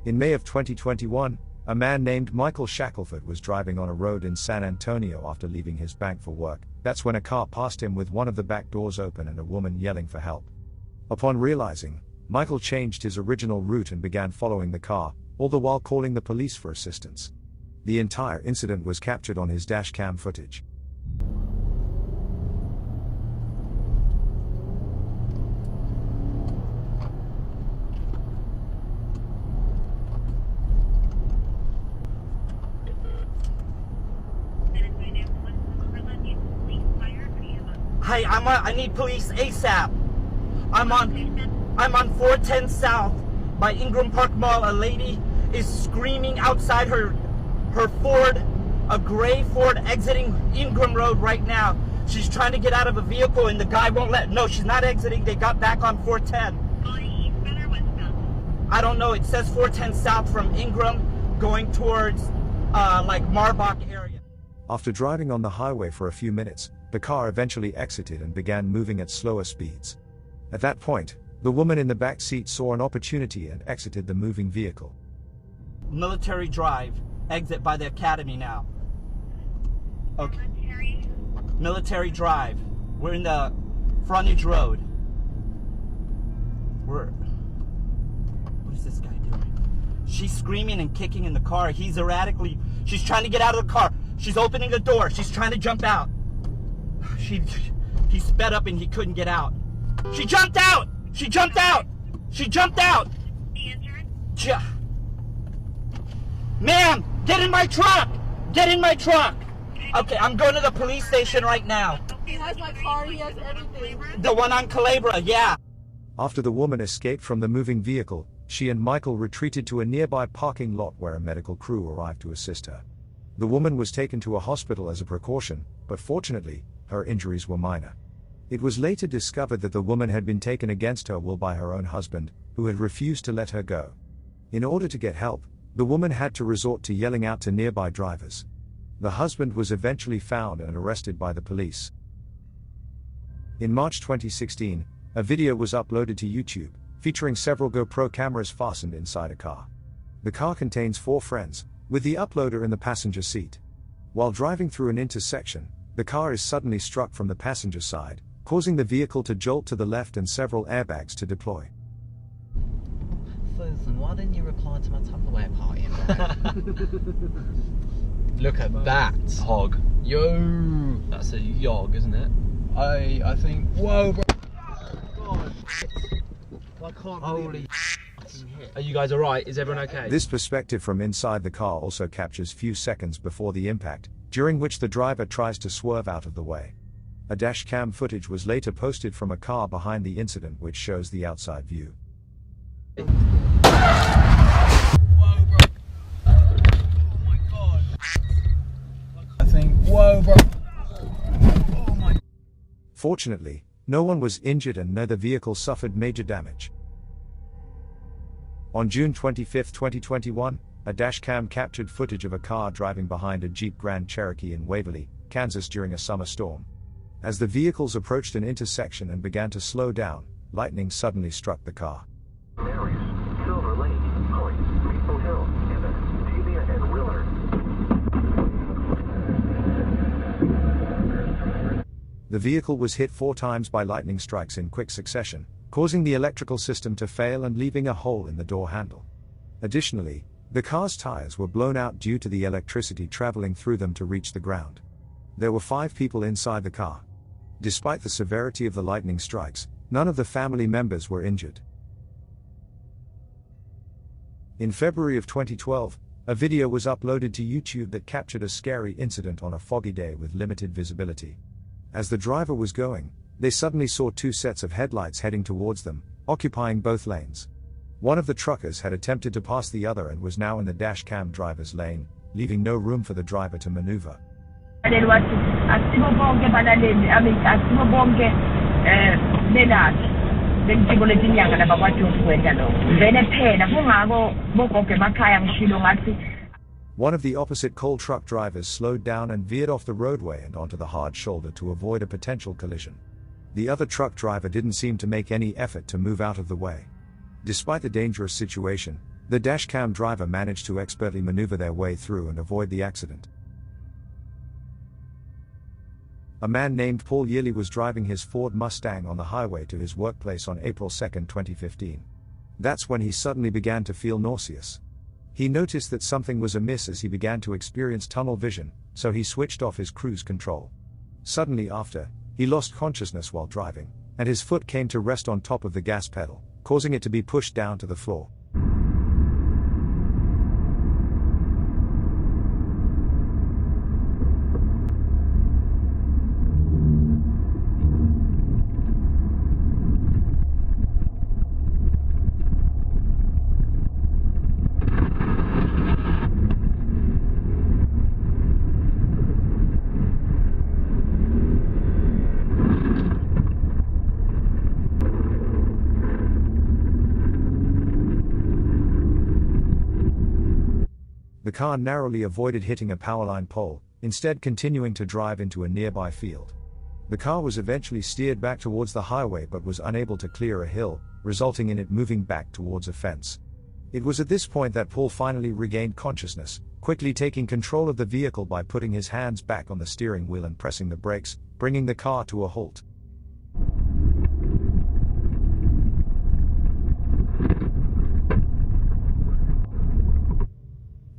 In May of 2021, a man named Michael Shackelford was driving on a road in San Antonio after leaving his bank for work. That's when a car passed him with one of the back doors open and a woman yelling for help. Upon realizing, Michael changed his original route and began following the car, all the while calling the police for assistance. The entire incident was captured on his dashcam footage. Hey, I need police ASAP. I'm on 410 South by Ingram Park Mall. A lady is screaming outside her Ford, a gray Ford exiting Ingram Road right now. She's trying to get out of a vehicle and the guy won't let. No, she's not exiting. They got back on 410. I don't know. It says 410 South from Ingram going towards like Marbach area. After driving on the highway for a few minutes, the car eventually exited and began moving at slower speeds. At that point, the woman in the back seat saw an opportunity and exited the moving vehicle. Military Drive, exit by the Academy now. Okay. Military Drive. We're in the frontage road. What is this guy doing? She's screaming and kicking in the car. He's erratically, she's trying to get out of the car. She's opening the door. She's trying to jump out. He sped up and he couldn't get out. She jumped out! She jumped out! She jumped out! Ma'am, get in my truck! Get in my truck! Okay, I'm going to the police station right now. He has my car, he has everything. The one on Calabria, yeah. After the woman escaped from the moving vehicle, she and Michael retreated to a nearby parking lot where a medical crew arrived to assist her. The woman was taken to a hospital as a precaution, but fortunately, her injuries were minor. It was later discovered that the woman had been taken against her will by her own husband, who had refused to let her go. In order to get help, the woman had to resort to yelling out to nearby drivers. The husband was eventually found and arrested by the police. In March 2016, a video was uploaded to YouTube, featuring several GoPro cameras fastened inside a car. The car contains 4 friends, with the uploader in the passenger seat. While driving through an intersection, the car is suddenly struck from the passenger side, causing the vehicle to jolt to the left and several airbags to deploy. Listen, why didn't you reply to my Tupperware party? Look at that. Hog. Yo. That's a yog, isn't it? I think. Whoa, bro. God. I can't Holy Are you guys alright? Is everyone okay? This perspective from inside the car also captures few seconds before the impact, during which the driver tries to swerve out of the way. A dashcam footage was later posted from a car behind the incident which shows the outside view. Whoa, bro. Oh my god. I think. Whoa, bro. Oh my. Fortunately, no one was injured and neither vehicle suffered major damage. On June 25, 2021, a dashcam captured footage of a car driving behind a Jeep Grand Cherokee in Waverly, Kansas during a summer storm. As the vehicles approached an intersection and began to slow down, lightning suddenly struck the car. Marys, Silver Lake, Point, Maple Hill, Emmett, Delia, and Willard. The vehicle was hit 4 times by lightning strikes in quick succession, causing the electrical system to fail and leaving a hole in the door handle. Additionally, the car's tires were blown out due to the electricity traveling through them to reach the ground. There were 5 people inside the car. Despite the severity of the lightning strikes, none of the family members were injured. In February of 2012, a video was uploaded to YouTube that captured a scary incident on a foggy day with limited visibility. As the driver was going, they suddenly saw 2 sets of headlights heading towards them, occupying both lanes. One of the truckers had attempted to pass the other and was now in the dashcam driver's lane, leaving no room for the driver to maneuver. One of the opposite coal truck drivers slowed down and veered off the roadway and onto the hard shoulder to avoid a potential collision. The other truck driver didn't seem to make any effort to move out of the way. Despite the dangerous situation, The dashcam driver managed to expertly maneuver their way through and avoid the accident. A man named Paul Yearley was driving his Ford Mustang on the highway to his workplace on April 2, 2015. That's when he suddenly began to feel nauseous. He noticed that something was amiss as he began to experience tunnel vision, so he switched off his cruise control. Suddenly after, he lost consciousness while driving, and his foot came to rest on top of the gas pedal, causing it to be pushed down to the floor. The car narrowly avoided hitting a powerline pole, instead continuing to drive into a nearby field. The car was eventually steered back towards the highway but was unable to clear a hill, resulting in it moving back towards a fence. It was at this point that Paul finally regained consciousness, quickly taking control of the vehicle by putting his hands back on the steering wheel and pressing the brakes, bringing the car to a halt.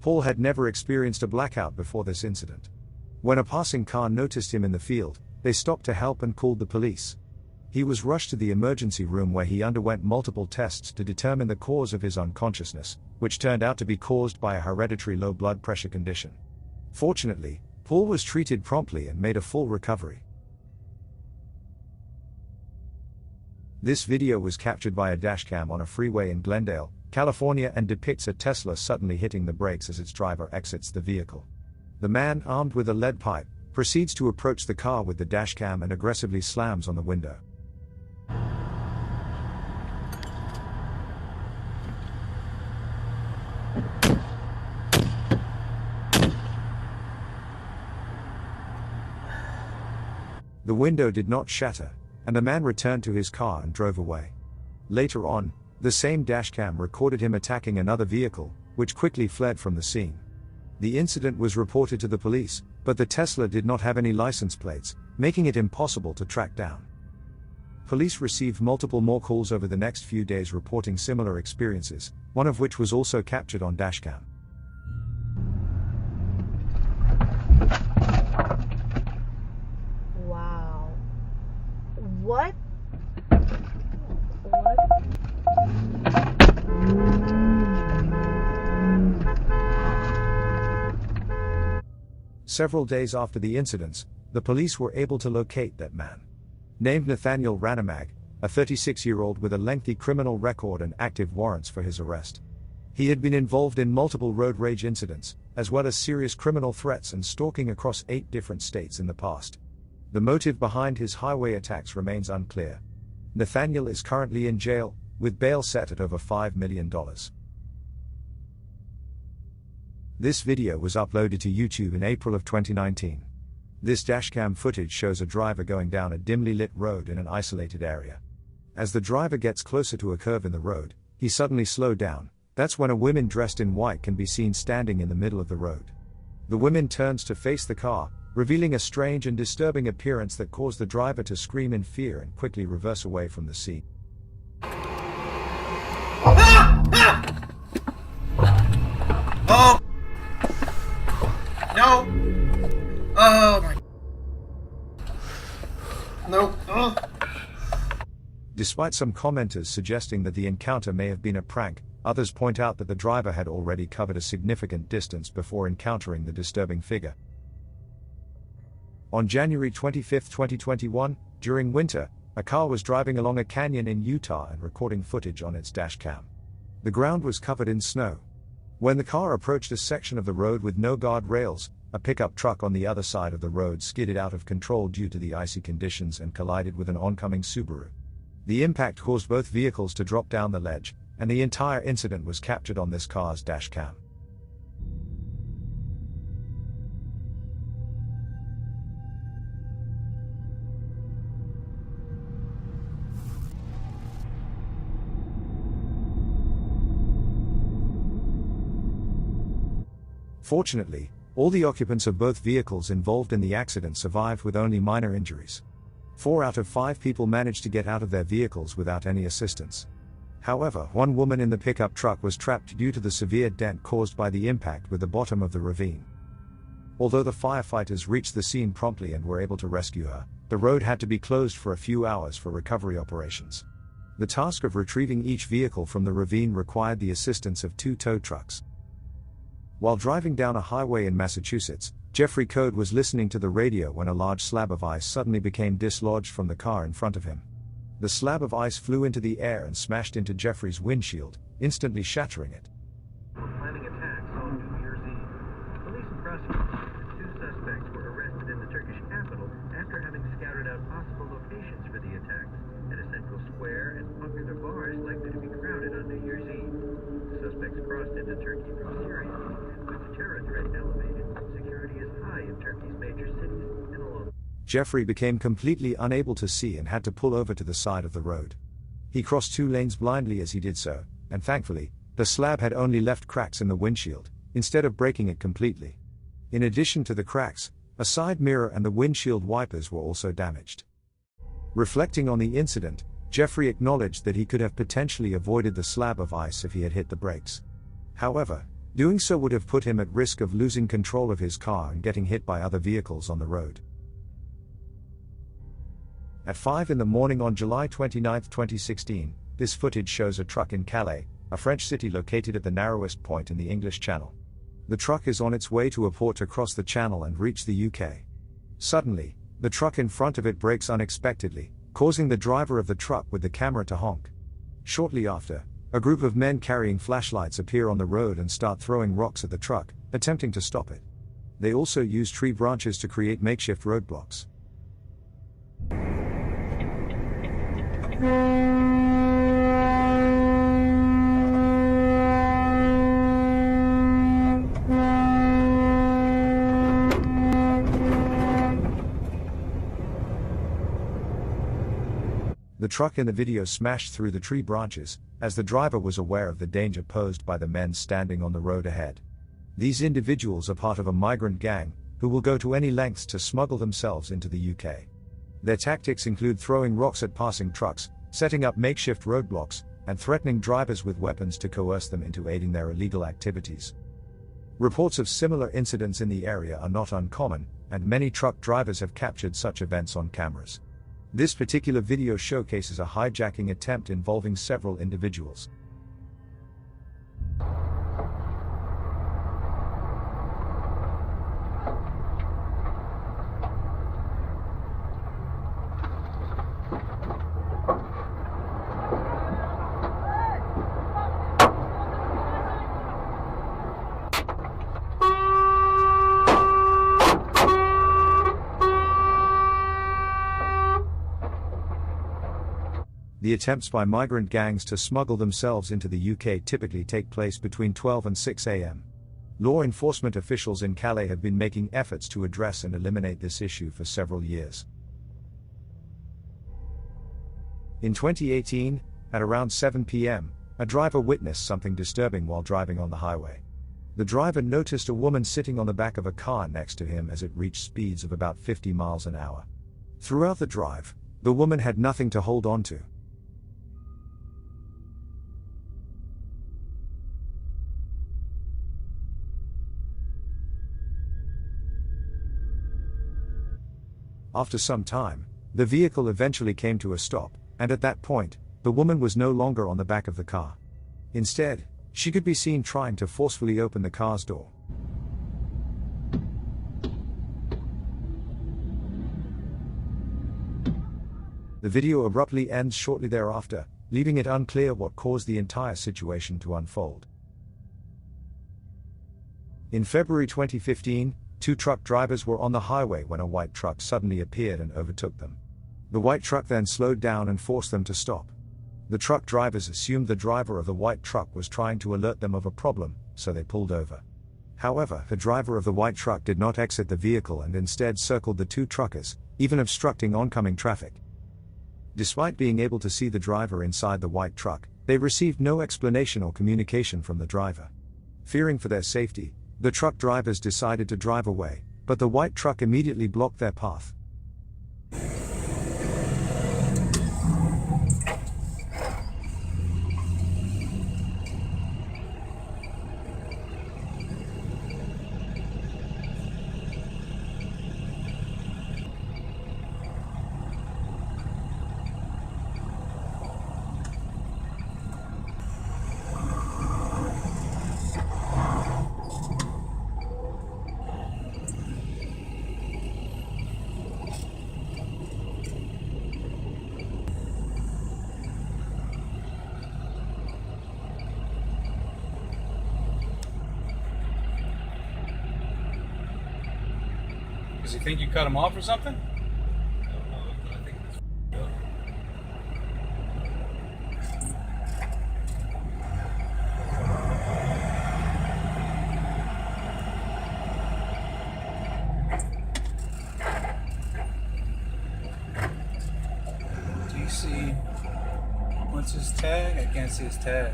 Paul had never experienced a blackout before this incident. When a passing car noticed him in the field, they stopped to help and called the police. He was rushed to the emergency room where he underwent multiple tests to determine the cause of his unconsciousness, which turned out to be caused by a hereditary low blood pressure condition. Fortunately, Paul was treated promptly and made a full recovery. This video was captured by a dashcam on a freeway in Glendale, California, and depicts a Tesla suddenly hitting the brakes as its driver exits the vehicle. The man, armed with a lead pipe, proceeds to approach the car with the dashcam and aggressively slams on the window. The window did not shatter, and the man returned to his car and drove away. Later on, the same dashcam recorded him attacking another vehicle, which quickly fled from the scene. The incident was reported to the police, but the Tesla did not have any license plates, making it impossible to track down. Police received multiple more calls over the next few days reporting similar experiences, one of which was also captured on dashcam. Wow. What? Several days after the incidents, the police were able to locate that man. Named Nathaniel Ranamag, a 36-year-old with a lengthy criminal record and active warrants for his arrest. He had been involved in multiple road rage incidents, as well as serious criminal threats and stalking across 8 different states in the past. The motive behind his highway attacks remains unclear. Nathaniel is currently in jail, with bail set at over $5 million. This video was uploaded to YouTube in April of 2019. This dashcam footage shows a driver going down a dimly lit road in an isolated area. As the driver gets closer to a curve in the road, he suddenly slowed down. That's when a woman dressed in white can be seen standing in the middle of the road. The woman turns to face the car, revealing a strange and disturbing appearance that caused the driver to scream in fear and quickly reverse away from the scene. Oh! No! Oh my... No! Oh. Despite some commenters suggesting that the encounter may have been a prank, others point out that the driver had already covered a significant distance before encountering the disturbing figure. On January 25, 2021, during winter, a car was driving along a canyon in Utah and recording footage on its dashcam. The ground was covered in snow. When the car approached a section of the road with no guardrails, a pickup truck on the other side of the road skidded out of control due to the icy conditions and collided with an oncoming Subaru. The impact caused both vehicles to drop down the ledge, and the entire incident was captured on this car's dashcam. Fortunately, all the occupants of both vehicles involved in the accident survived with only minor injuries. 4 out of 5 people managed to get out of their vehicles without any assistance. However, one woman in the pickup truck was trapped due to the severe dent caused by the impact with the bottom of the ravine. Although the firefighters reached the scene promptly and were able to rescue her, the road had to be closed for a few hours for recovery operations. The task of retrieving each vehicle from the ravine required the assistance of 2 tow trucks. While driving down a highway in Massachusetts, Jeffrey Code was listening to the radio when a large slab of ice suddenly became dislodged from the car in front of him. The slab of ice flew into the air and smashed into Jeffrey's windshield, instantly shattering it. Planning attacks on New Year's Eve. Police and prosecutors and 2 suspects were arrested in the Turkish capital after having scouted out possible locations for the attacks at a central square and popular bars likely to be crowded on New Year's Eve. The suspects crossed into Turkey from Syria. With the terror threat elevated, security is high in Turkey's major cities and along. Jeffrey became completely unable to see and had to pull over to the side of the road. He crossed 2 lanes blindly as he did so, and thankfully, the slab had only left cracks in the windshield, instead of breaking it completely. In addition to the cracks, a side mirror and the windshield wipers were also damaged. Reflecting on the incident, Jeffrey acknowledged that he could have potentially avoided the slab of ice if he had hit the brakes. However, doing so would have put him at risk of losing control of his car and getting hit by other vehicles on the road. At 5 in the morning on July 29, 2016, this footage shows a truck in Calais, a French city located at the narrowest point in the English Channel. The truck is on its way to a port to cross the channel and reach the UK. Suddenly, the truck in front of it brakes unexpectedly, causing the driver of the truck with the camera to honk. Shortly after, a group of men carrying flashlights appear on the road and start throwing rocks at the truck, attempting to stop it. They also use tree branches to create makeshift roadblocks. The truck in the video smashed through the tree branches, as the driver was aware of the danger posed by the men standing on the road ahead. These individuals are part of a migrant gang, who will go to any lengths to smuggle themselves into the UK. Their tactics include throwing rocks at passing trucks, setting up makeshift roadblocks, and threatening drivers with weapons to coerce them into aiding their illegal activities. Reports of similar incidents in the area are not uncommon, and many truck drivers have captured such events on cameras. This particular video showcases a hijacking attempt involving several individuals. The attempts by migrant gangs to smuggle themselves into the UK typically take place between 12 and 6 a.m. Law enforcement officials in Calais have been making efforts to address and eliminate this issue for several years. In 2018, at around 7 p.m., a driver witnessed something disturbing while driving on the highway. The driver noticed a woman sitting on the back of a car next to him as it reached speeds of about 50 miles an hour. Throughout the drive, the woman had nothing to hold on to. After some time, the vehicle eventually came to a stop, and at that point, the woman was no longer on the back of the car. Instead, she could be seen trying to forcefully open the car's door. The video abruptly ends shortly thereafter, leaving it unclear what caused the entire situation to unfold. In February 2015, 2 truck drivers were on the highway when a white truck suddenly appeared and overtook them. The white truck then slowed down and forced them to stop. The truck drivers assumed the driver of the white truck was trying to alert them of a problem, so they pulled over. However, the driver of the white truck did not exit the vehicle and instead circled the 2 truckers, even obstructing oncoming traffic. Despite being able to see the driver inside the white truck, they received no explanation or communication from the driver. Fearing for their safety, The truck drivers decided to drive away, but the white truck immediately blocked their path. Does he think you cut him off or something? DC. What's his tag? I can't see his tag.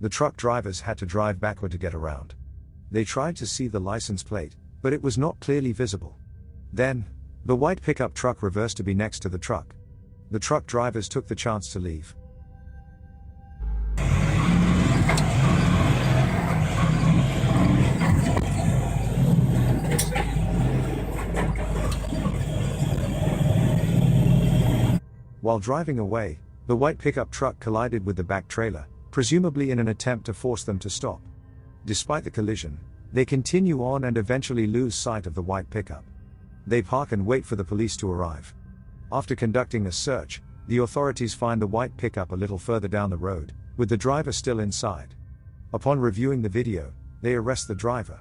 The truck drivers had to drive backward to get around. They tried to see the license plate, but it was not clearly visible. Then, the white pickup truck reversed to be next to the truck. The truck drivers took the chance to leave. While driving away, the white pickup truck collided with the back trailer, presumably in an attempt to force them to stop. Despite the collision, they continue on and eventually lose sight of the white pickup. They park and wait for the police to arrive. After conducting a search, the authorities find the white pickup a little further down the road, with the driver still inside. Upon reviewing the video, they arrest the driver.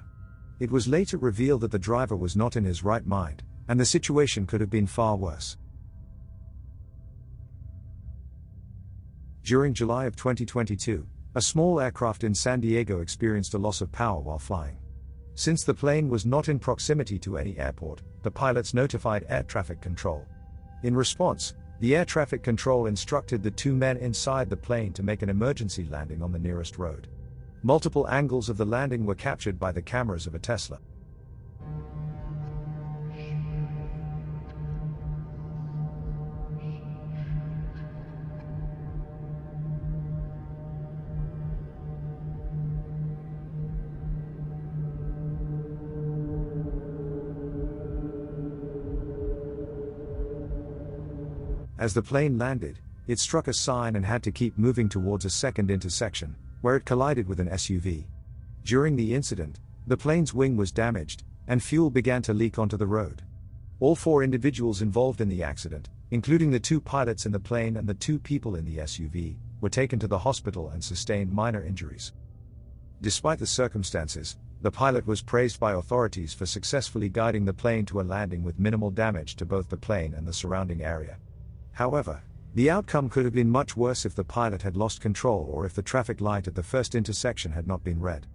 It was later revealed that the driver was not in his right mind, and the situation could have been far worse. During July of 2022, a small aircraft in San Diego experienced a loss of power while flying. Since the plane was not in proximity to any airport, the pilots notified air traffic control. In response, the air traffic control instructed the two men inside the plane to make an emergency landing on the nearest road. Multiple angles of the landing were captured by the cameras of a Tesla. As the plane landed, it struck a sign and had to keep moving towards a second intersection, where it collided with an SUV. During the incident, the plane's wing was damaged, and fuel began to leak onto the road. All four individuals involved in the accident, including the two pilots in the plane and the two people in the SUV, were taken to the hospital and sustained minor injuries. Despite the circumstances, the pilot was praised by authorities for successfully guiding the plane to a landing with minimal damage to both the plane and the surrounding area. However, the outcome could have been much worse if the pilot had lost control or if the traffic light at the first intersection had not been red.